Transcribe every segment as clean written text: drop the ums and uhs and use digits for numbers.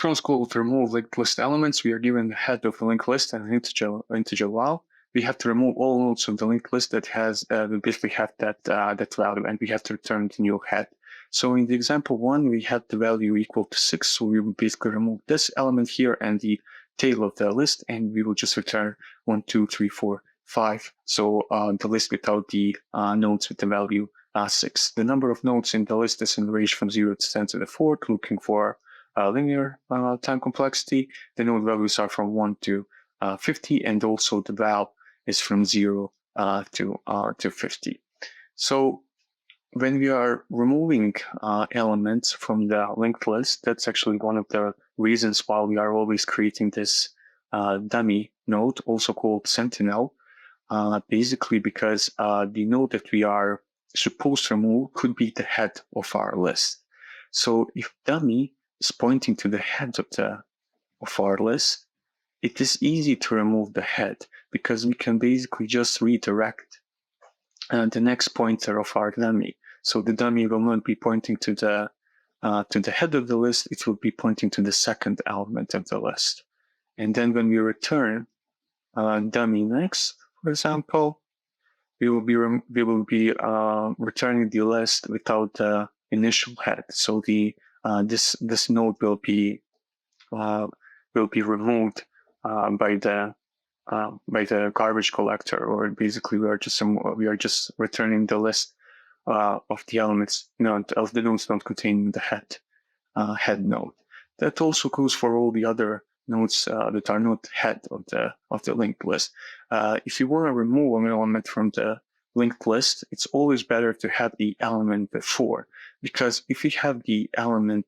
function called remove linked list elements. We are given the head of the linked list and an integer val. We have to remove all nodes of the linked list that has basically have that value, and we have to return the new head. So in the example 1, we had the value equal to 6, so we will basically remove this element here and the tail of the list, and we will just return 1, 2, 3, 4, 5. So the list without the nodes with the value 6. The number of nodes in the list is in the range from 0 to 10 to the 4th, looking for linear time complexity. The node values are from 1 to 50, and also the val is from 0 to 50. So when we are removing elements from the linked list, that's actually one of the reasons why we are always creating this dummy node, also called sentinel, basically because the node that we are supposed to remove could be the head of our list. So if dummy is pointing to the head of our list, it is easy to remove the head because we can basically just redirect the next pointer of our dummy. So the dummy will not be pointing to the head of the list; it will be pointing to the second element of the list. And then when we return dummy next, for example, we will be returning the list without the initial head. So the this node will be removed by the garbage collector, or basically we are just returning the list of the elements, of the nodes not containing the head node. That also goes for all the other nodes that are not head of the linked list. If you want to remove an element from the linked list, it's always better to have the element before, because if we have the element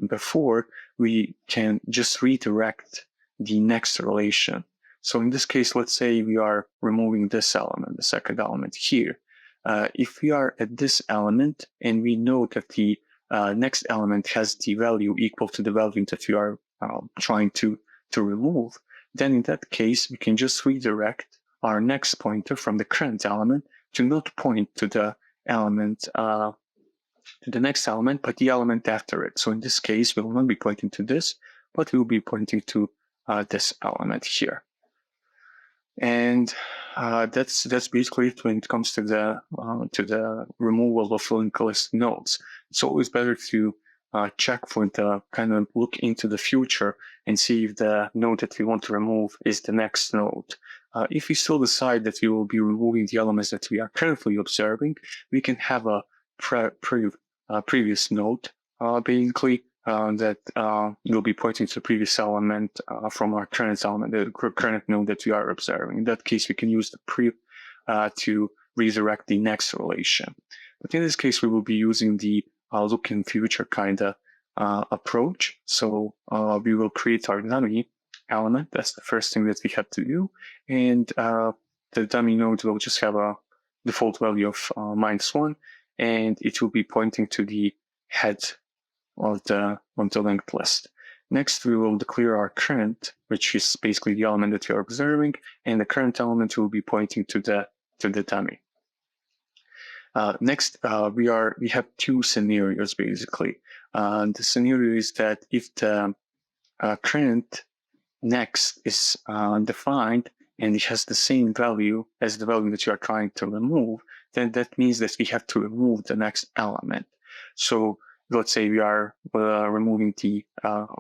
before, we can just redirect the next relation. So in this case, let's say we are removing this element, the second element here. If we are at this element and we know that the next element has the value equal to the value that we are trying to remove, then in that case, we can just redirect our next pointer from the current element to not point to the element, to the next element, but the element after it. So in this case, we will not be pointing to this, but we will be pointing to this element here. And that's basically it when it comes to the removal of linked list nodes. It's always better to check for the kind of look into the future and see if the node that we want to remove is the next node. If we still decide that we will be removing the elements that we are currently observing, we can have a previous node, basically, that will be pointing to the previous element from our current element, the current node that we are observing. In that case, we can use the prev to redirect the next relation. But in this case, we will be using the look in future kind of approach. So we will create our dummy element. That's the first thing that we have to do. And the dummy node will just have a default value of -1, and it will be pointing to the head of the linked list. Next, we will declare our current, which is basically the element that we are observing, and the current element will be pointing to the dummy. Next, we have two scenarios basically. The scenario is that if the current next is defined and it has the same value as the value that you are trying to remove, then that means that we have to remove the next element. So let's say we are removing the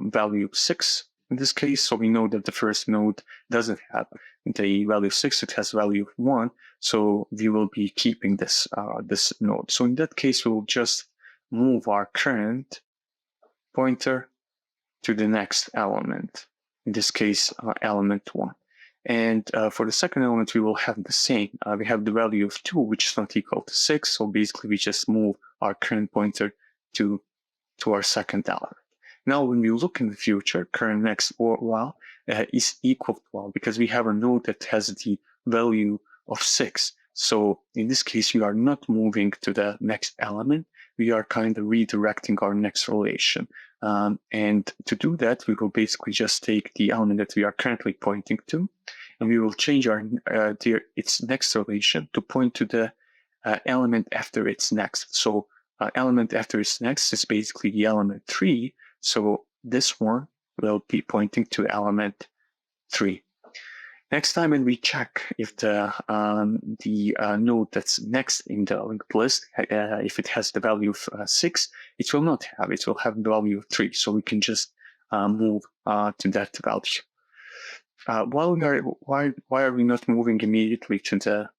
value of 6 in this case. So we know that the first node doesn't have the value of 6, it has value of 1. So we will be keeping this node. So in that case, we will just move our current pointer to the next element. In this case, element 1. And for the second element, we will have the same. We have the value of 2, which is not equal to 6. So basically, we just move our current pointer to our second element. Now, when we look in the future, current next val is equal to 1 because we have a node that has the value of 6. So in this case, we are not moving to the next element. We are kind of redirecting our next relation. And to do that, we will basically just take the element that we are currently pointing to, and we will change its next relation to point to the element after its next. So element after its next is basically the element 3. So this one will be pointing to element 3. Next time when we check if the node that's next in the linked list, if it has the value of 6, it will not have. It will have the value of 3. So we can just move to that value. Why are we not moving immediately to the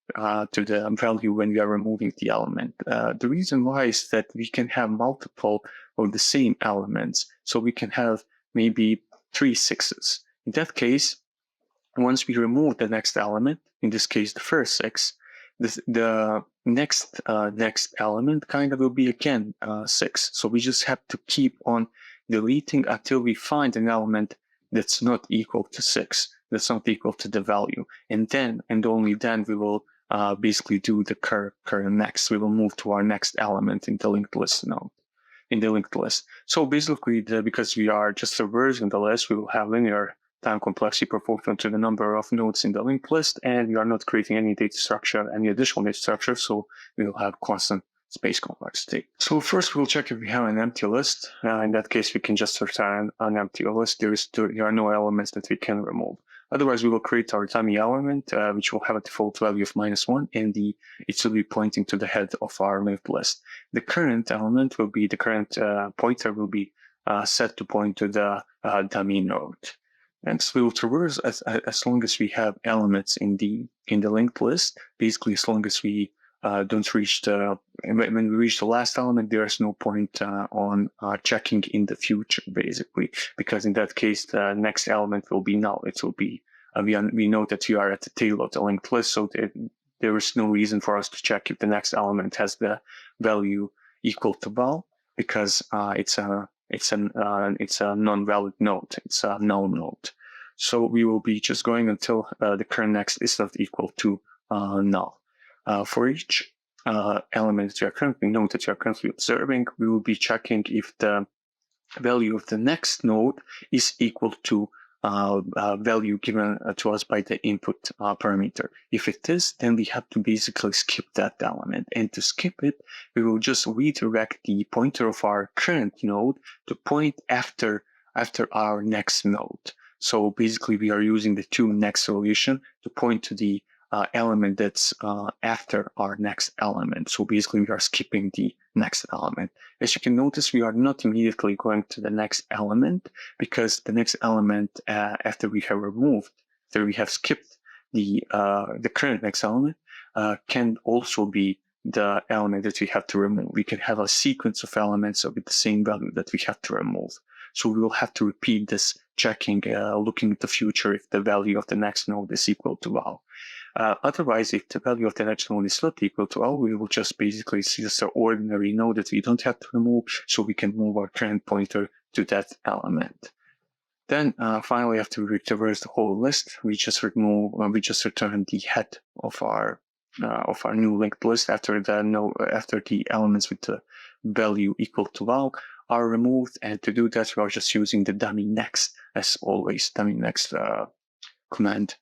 value when we are removing the element? The reason why is that we can have multiple of the same elements. So we can have maybe 3 6s. In that case, once we remove the next element, in this case the first 6, the next element kind of will be again 6. So we just have to keep on deleting until we find an element that's not equal to 6, that's not equal to the value. And then, and only then, we will basically do the current next. We will move to our next element in the linked list node, in the linked list. So basically, because we are just reversing the list, we will have linear time complexity proportional to the number of nodes in the linked list, and we are not creating any data structure, any additional data structure, so we will have constant space complexity. So first we'll check if we have an empty list. In that case, we can just return an empty list. There are no elements that we can remove. Otherwise, we will create our dummy element, which will have a default value of -1, and it will be pointing to the head of our linked list. The current element will be, the current pointer will be set to point to the dummy node. And so we will traverse as long as we have elements in the linked list. Basically, as long as we don't reach when we reach the last element, there is no point on checking in the future, basically, because in that case, the next element will be null. It will be, we know that we are at the tail of the linked list, so there is no reason for us to check if the next element has the value equal to val, because it's a non-valid node. It's a null node. So we will be just going until the current next is not equal to null. For each element that you are currently, node that you are currently observing, we will be checking if the value of the next node is equal to value given to us by the input parameter. If it is, then we have to basically skip that element. And to skip it, we will just redirect the pointer of our current node to point after our next node. So basically, we are using the toNext solution to point to the element that's after our next element. So basically, we are skipping the next element. As you can notice, we are not immediately going to the next element, because the next element, after we have removed, after we have skipped the current next element, can also be the element that we have to remove. We can have a sequence of elements with the same value that we have to remove. So we will have to repeat this checking, looking at the future if the value of the next node is equal to val. Otherwise, if the value of the next node is not equal to val, we will just basically see just an ordinary node that we don't have to remove, so we can move our current pointer to that element. Then finally, after we traverse the whole list, we just return the head of our new linked list after the elements with the value equal to val are removed. And to do that, we are just using the dummy next, as always, dummy next command